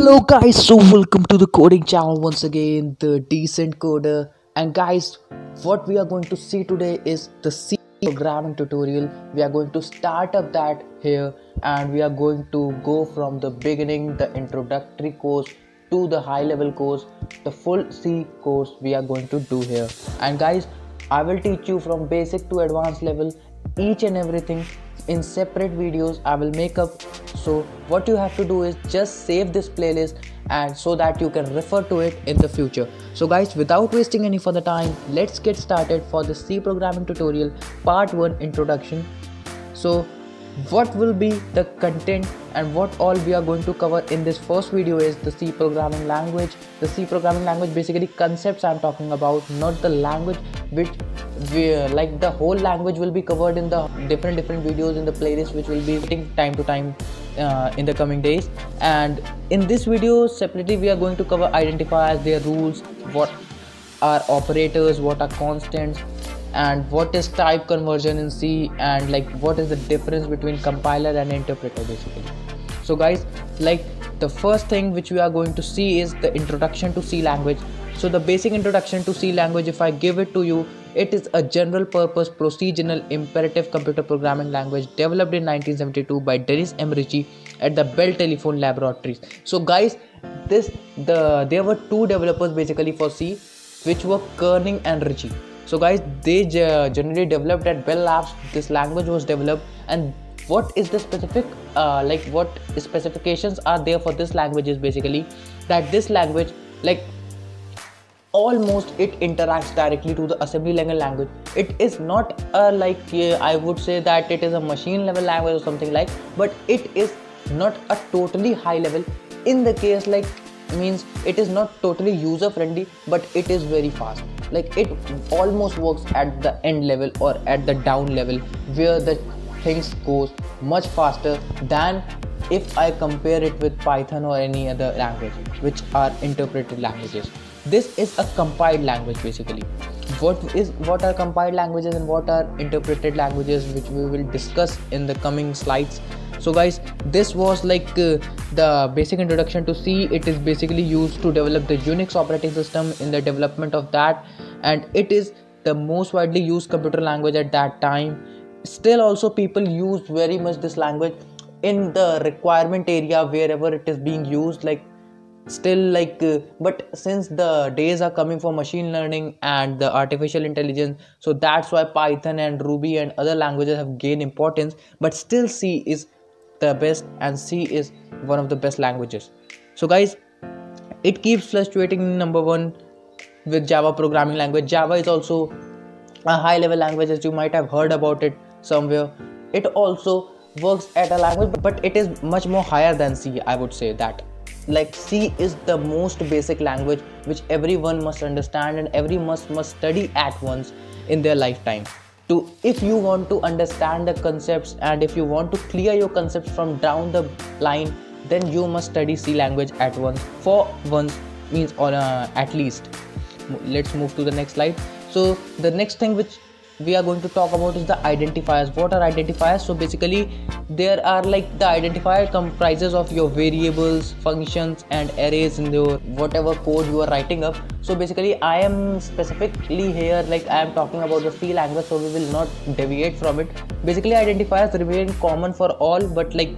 Hello guys, so welcome to the coding channel once again, the decent coder. And guys, what we are going to see today is the C programming tutorial. We are going to start up that here, and we are going to go from the beginning, the introductory course, to the high level course, the full C course we are going to do here. And guys, I will teach you from basic to advanced level, each and everything in separate videos I will make up. So what you have to do is just save this playlist, and so that you can refer to it in the future. So guys, without wasting any further time, let's get started for the C programming tutorial part 1 introduction. So what will be the content and what all we are going to cover in this first video is the C programming language. The C programming language, basically concepts I'm talking about, not the language, which like the whole language will be covered in the different videos in the playlist, which will be hitting time to time in the coming days. And in this video separately we are going to cover identifiers, their rules, what are operators, what are constants, and what is type conversion in C, and like what is the difference between compiler and interpreter basically. So guys, like the first thing which we are going to see is the introduction to C language. So the basic introduction to C language, if I give it to you, it is a general purpose procedural imperative computer programming language developed in 1972 by Dennis M. Ritchie at the Bell Telephone Laboratories. So guys, there were two developers basically for C, which were Kerning and Ritchie. So guys, they generally developed at Bell Labs. This language was developed, and what is the specific what specifications are there for this language is basically that this language, like almost it interacts directly to the assembly level language. It is not a I would say that it is a machine level language or something like, but it is not a totally high level. In the case like means it is not totally user friendly, but it is very fast. Like it almost works at the end level or at the down level, where the things goes much faster than if I compare it with Python or any other language which are interpreted languages. This is a compiled language basically. What are compiled languages and what are interpreted languages, which we will discuss in the coming slides. So guys, this was like the basic introduction to C. It is basically used to develop the Unix operating system in the development of that, and it is the most widely used computer language at that time. Still also people use very much this language in the requirement area wherever it is being used, like still but since the days are coming for machine learning and the artificial intelligence, so that's why Python and Ruby and other languages have gained importance, but still C is the best, and C is one of the best languages. So guys, it keeps fluctuating number one with Java programming language. Java is also a high level language, as you might have heard about it somewhere. It also works at a language, but it is much more higher than C. I would say that like C is the most basic language which everyone must understand and every must study at once in their lifetime. If you want to understand the concepts and if you want to clear your concepts from down the line, then you must study C language at once, for once means on at least. Let's move to the next slide. So the next thing which we are going to talk about is the identifiers. What are identifiers? So basically there are like the identifier comprises of your variables, functions and arrays in your whatever code you are writing up. So basically I am specifically here, like I am talking about the C language, so we will not deviate from it. Basically identifiers remain common for all, but like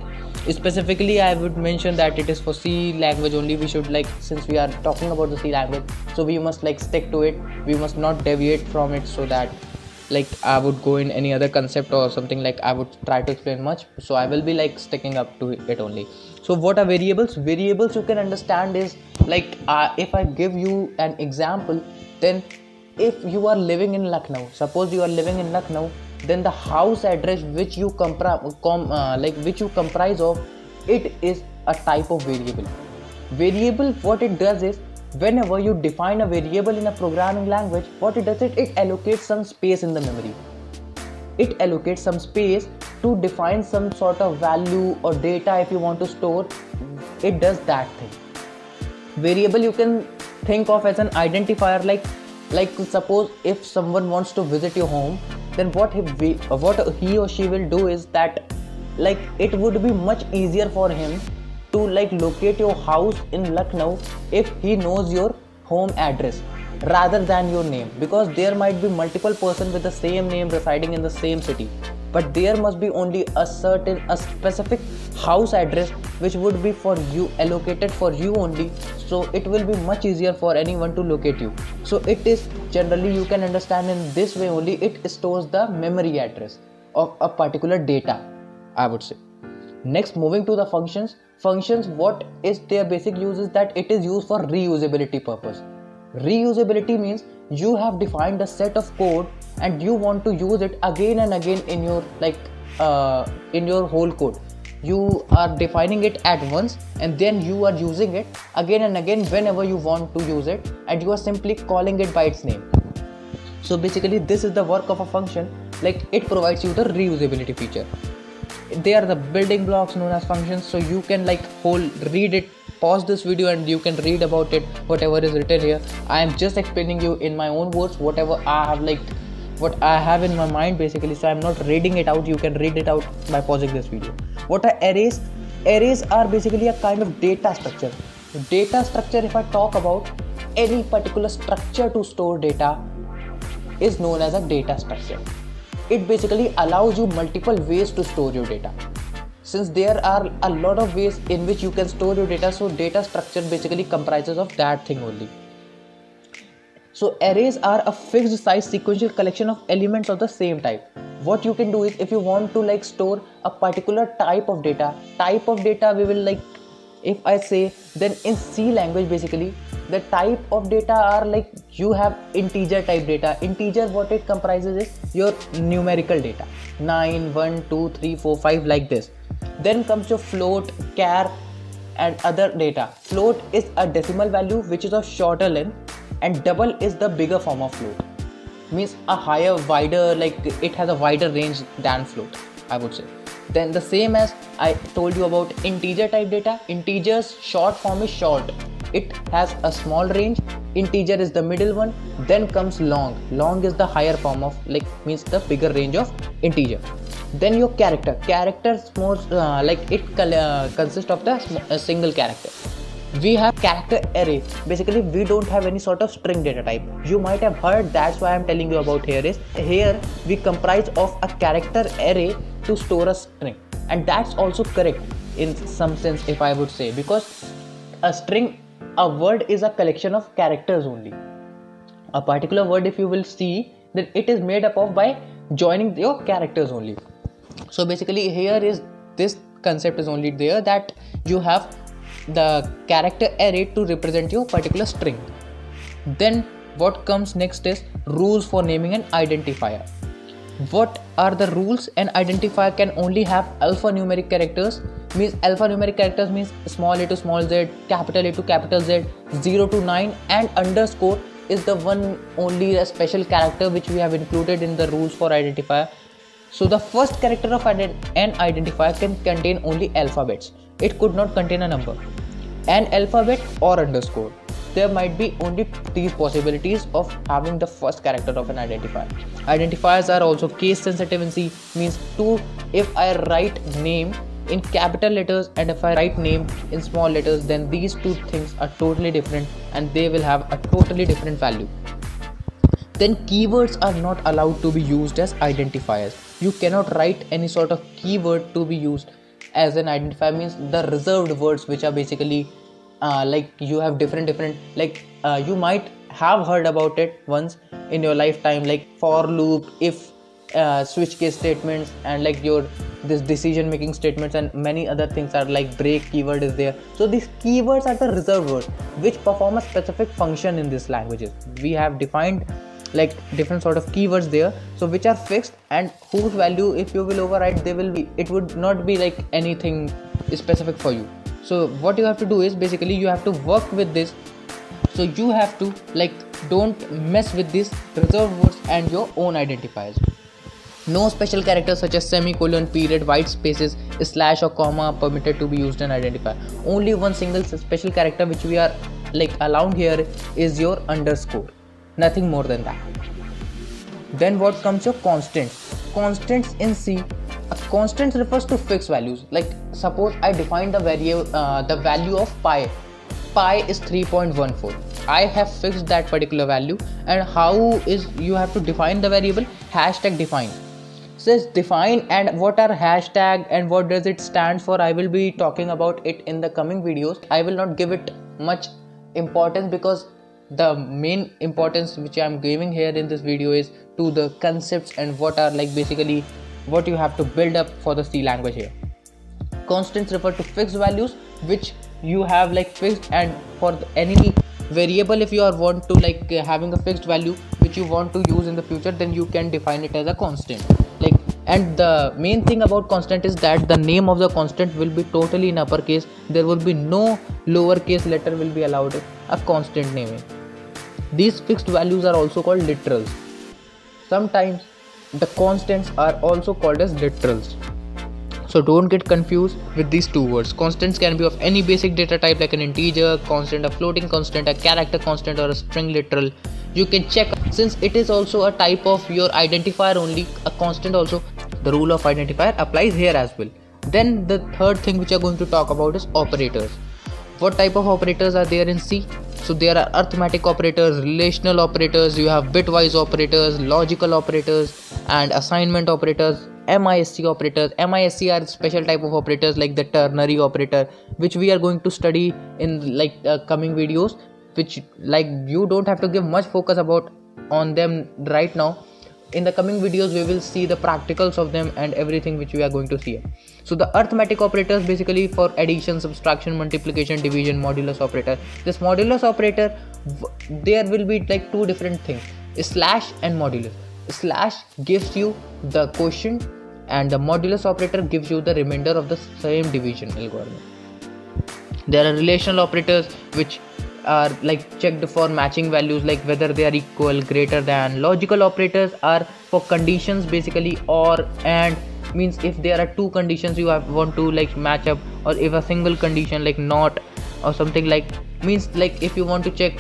specifically I would mention that it is for C language only. We should, like, since we are talking about the C language, so we must like stick to it, we must not deviate from it, so that like I would go in any other concept or something, like I would try to explain much, so I will be like sticking up to it only. So what are variables? Variables you can understand is like if I give you an example, then if you are living in Lucknow, suppose you are living in Lucknow, then the house address which you comprise of, it is a type of variable. Variable, what it does is, whenever you define a variable in a programming language, what it does is it allocates some space in the memory. It allocates some space to define some sort of value or data if you want to store. It does that thing. Variable you can think of as an identifier, like suppose if someone wants to visit your home, then what he or she will do is that like it would be much easier for him to like locate your house in Lucknow if he knows your home address rather than your name, because there might be multiple person with the same name residing in the same city, but there must be only a specific house address which would be for you, allocated for you only, so it will be much easier for anyone to locate you. So it is generally, you can understand in this way only, it stores the memory address of a particular data, I would say. Next, moving to the functions. What is their basic use is that it is used for reusability purpose. Reusability means you have defined a set of code and you want to use it again and again in your in your whole code. You are defining it at once and then you are using it again and again whenever you want to use it, and you are simply calling it by its name. So basically this is the work of a function, like it provides you the reusability feature. They are the building blocks known as functions. So you can like read it, pause this video and you can read about it, whatever is written here. I am just explaining you in my own words whatever I have what I have in my mind basically, so I'm not reading it out. You can read it out by pausing this video. What are arrays? Arrays are basically a kind of data structure. Data structure, if I talk about any particular structure to store data, is known as a data structure. It basically allows you multiple ways to store your data. Since there are a lot of ways in which you can store your data, so data structure basically comprises of that thing only. So arrays are a fixed size sequential collection of elements of the same type. What you can do is, if you want to like store a particular type of data we will like, if I say, then in C language basically the type of data are like, you have integer type data. Integer, what it comprises is your numerical data, 9, 1, 2, 3, 4, 5 like this. Then comes your float, char and other data. Float is a decimal value which is of shorter length, and double is the bigger form of float, means a higher, wider, like it has a wider range than float, I would say. Then the same as I told you about integer type data. Integers short form is short, it has a small range. Integer is the middle one. Then comes long. Long is the higher form of, like, means the bigger range of integer. Then your character. Characters more like it consists of the single character. We have character array. Basically we don't have any sort of string data type. You might have heard, that's why I'm telling you about here we comprise of a character array to store a string, and that's also correct in some sense, if I would say, because a string, a word is a collection of characters only. A particular word, if you will see, then it is made up of by joining your characters only. So basically here is this concept is only there, that you have the character array to represent your particular string. Then what comes next is rules for naming an identifier. What are the rules? An identifier can only have alphanumeric characters. Means alphanumeric characters means small a to small z, capital A to capital Z, 0 to 9, and underscore is the one only a special character which we have included in the rules for identifier. So the first character of an identifier can contain only alphabets. It could not contain a number, an alphabet or underscore. There might be only these possibilities of having the first character of an identifier. Identifiers are also case sensitive in C, means if I write name in capital letters and if I write name in small letters, then these two things are totally different and they will have a totally different value. Then keywords are not allowed to be used as identifiers. You cannot write any sort of keyword to be used as an identifier, means the reserved words which are basically like you have different like you might have heard about it once in your lifetime, like for loop, if, switch case statements, and like this decision making statements, and many other things are like break keyword is there. So these keywords are the reserved words which perform a specific function in these languages. We have defined like different sort of keywords there, so which are fixed and whose value, if you will override, it would not be like anything specific for you. So what you have to do is basically you have to work with this. So you have to like don't mess with these reserved words and your own identifiers. No special characters such as semicolon, period, white spaces, slash or comma are permitted to be used in identifier. Only one single special character which we are like allowed here is your underscore. Nothing more than that. Then what comes your constants. Constants in C A constant refers to fixed values. Like suppose I define the value of pi. Pi is 3.14. I have fixed that particular value, and how is you have to define the variable? Hashtag define. Says define, and what are hashtag and what does it stand for? I will be talking about it in the coming videos. I will not give it much importance because the main importance which I am giving here in this video is to the concepts and what are like basically what you have to build up for the C language here. Constants refer to fixed values which you have like fixed, and for any variable if you are want to like having a fixed value which you want to use in the future, then you can define it as a constant. Like, and the main thing about constant is that the name of the constant will be totally in uppercase. There will be no lowercase letter will be allowed a constant naming. These fixed values are also called literals. Sometimes the constants are also called as literals. So don't get confused with these two words. Constants can be of any basic data type like an integer constant, a floating constant, a character constant, or a string literal. You can check, since it is also a type of your identifier only, a constant also, the rule of identifier applies here as well. Then the third thing which we are going to talk about is operators. What type of operators are there in C? So there are arithmetic operators, relational operators, you have bitwise operators, logical operators, and assignment operators, MISC operators. MISC are special type of operators like the ternary operator, which we are going to study in like coming videos, which like you don't have to give much focus about on them right now. In the coming videos we will see the practicals of them and everything which we are going to see. So the arithmetic operators basically for addition, subtraction, multiplication, division, modulus operator. This modulus operator, there will be like two different things, slash and modulus. Slash gives you the quotient and the modulus operator gives you the remainder of the same division algorithm. There are relational operators which are like checked for matching values, like whether they are equal, greater than. Logical operators are for conditions basically, or and means if there are two conditions you want to like match up, or if a single condition like not or something like, means like if you want to check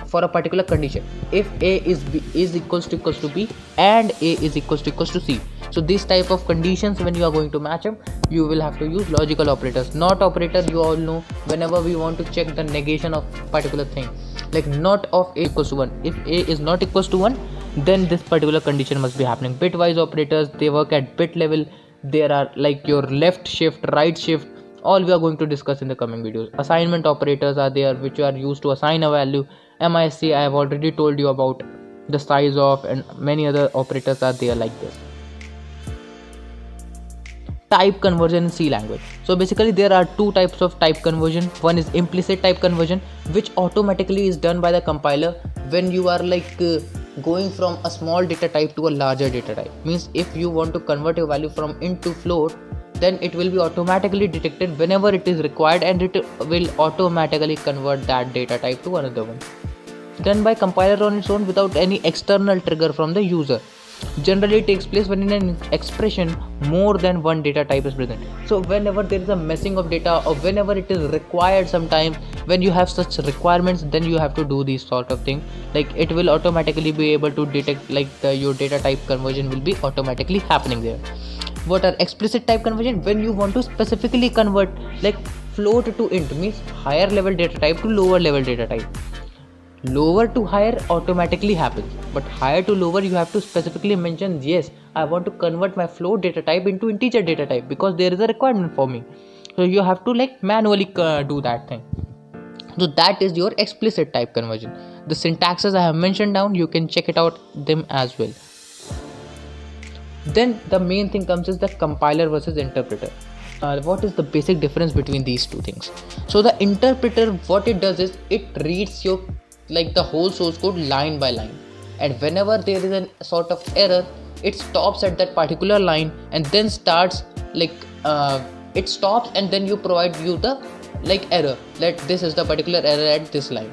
for a particular condition, if A is equals to B and A is equals to C. So this type of conditions when you are going to match them, you will have to use logical operators. Not operator, you all know, whenever we want to check the negation of particular thing, like not of A equals to 1. If A is not equals to 1, then this particular condition must be happening. Bitwise operators, they work at bit level. There are like your left shift, right shift, all we are going to discuss in the coming videos. Assignment operators are there which are used to assign a value. MISC I have already told you about the size of, and many other operators are there like this. Type conversion in C language. So basically there are two types of type conversion. One is implicit type conversion, which automatically is done by the compiler when you are like going from a small data type to a larger data type. Means if you want to convert a value from int to float, then it will be automatically detected whenever it is required, and it will automatically convert that data type to another one, done by compiler on its own without any external trigger from the user. Generally it takes place when in an expression more than one data type is present. So whenever there is a messing of data, or whenever it is required, sometimes when you have such requirements, then you have to do these sort of thing. Like it will automatically be able to detect like your data type conversion will be automatically happening there. What are explicit type conversion? When you want to specifically convert like float to int, means higher level data type to lower level data type. Lower to higher automatically happens, but higher to lower you have to specifically mention, yes, I want to convert my float data type into integer data type because there is a requirement for me. So you have to like manually do that thing. So that is your explicit type conversion. The syntaxes I have mentioned down, you can check it out them as well. Then the main thing comes is the compiler versus interpreter. What is the basic difference between these two things? So the interpreter, what it does is it reads your like the whole source code line by line, and whenever there is a sort of error, it stops at that particular line and then starts like it stops and then you provide you the like error, that this is the particular error at this line.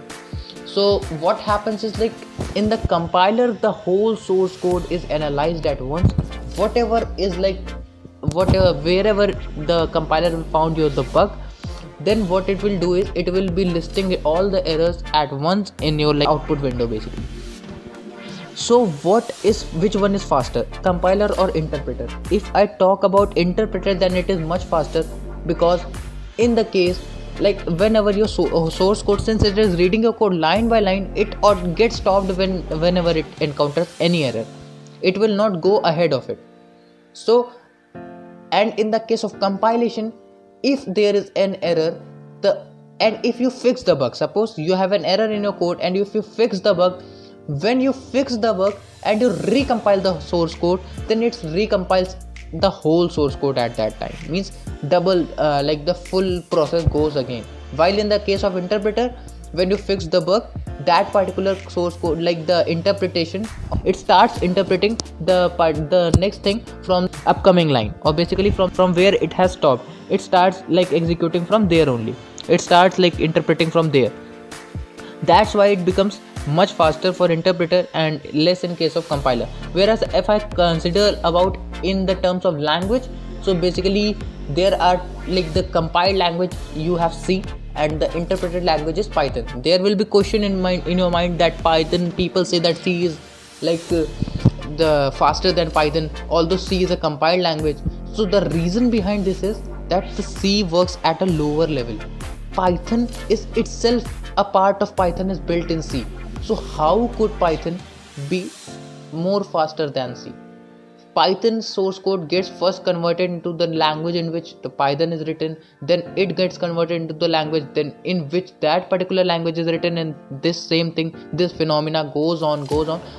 So what happens is like in the compiler the whole source code is analyzed at once. Whatever is like wherever the compiler found you the bug, then what it will do is it will be listing all the errors at once in your like output window basically. So which one is faster, compiler or interpreter? If I talk about interpreter, then it is much faster, because in the case, like whenever your source code, since it is reading your code line by line, it or gets stopped whenever it encounters any error. It will not go ahead of it. So, and in the case of compilation, if there is an error, and if you fix the bug, suppose you have an error in your code, and if you fix the bug, when you fix the bug and you recompile the source code, then it recompiles the whole source code at that time, means double, like the full process goes again. While in the case of interpreter, when you fix the bug, that particular source code, like the interpretation, it starts interpreting the next thing from upcoming line, or basically from where it has stopped. It starts like executing from there only. It starts like interpreting from there. That's why it becomes much faster for interpreter and less in case of compiler. Whereas if I consider about in the terms of language, so basically there are like the compiled language you have C, and the interpreted language is Python. There will be question in your mind that Python, people say that C is like the faster than Python, although C is a compiled language. So the reason behind this is that the C works at a lower level. Python is itself, a part of Python is built in C. So how could Python be more faster than C? Python source code gets first converted into the language in which the Python is written, then it gets converted into the language then in which that particular language is written, and this same thing, this phenomena goes on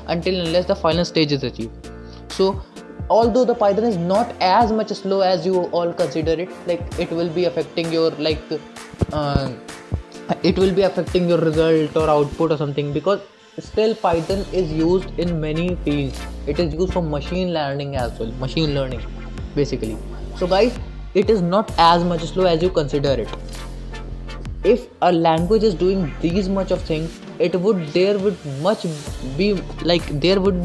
until unless the final stage is achieved. So although the Python is not as much slow as you all consider it, like it will be affecting your it will be affecting your result or output or something, because still Python is used in many fields. It is used for machine learning as well, machine learning basically. So guys, it is not as much slow as you consider it. If a language is doing these much of things, there would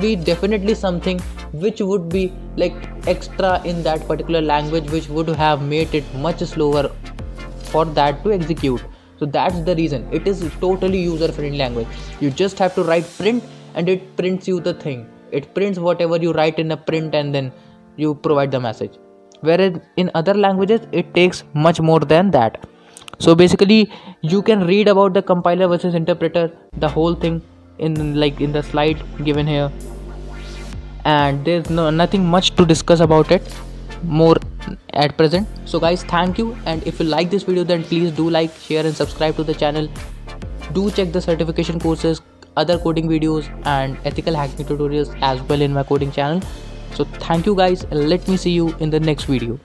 be definitely something which would be like extra in that particular language, which would have made it much slower for that to execute. So that's the reason. It is totally user friendly language. You just have to write print and it prints you the thing. It prints whatever you write in a print and then you provide the message. Whereas in other languages it takes much more than that. So basically you can read about the compiler versus interpreter, the whole thing in the slide given here, and there's nothing much to discuss about it more at present. So guys, thank you, and if you like this video then please do like, share and subscribe to the channel. Do check the certification courses, other coding videos and ethical hacking tutorials as well in my coding channel. So thank you guys, and let me see you in the next video.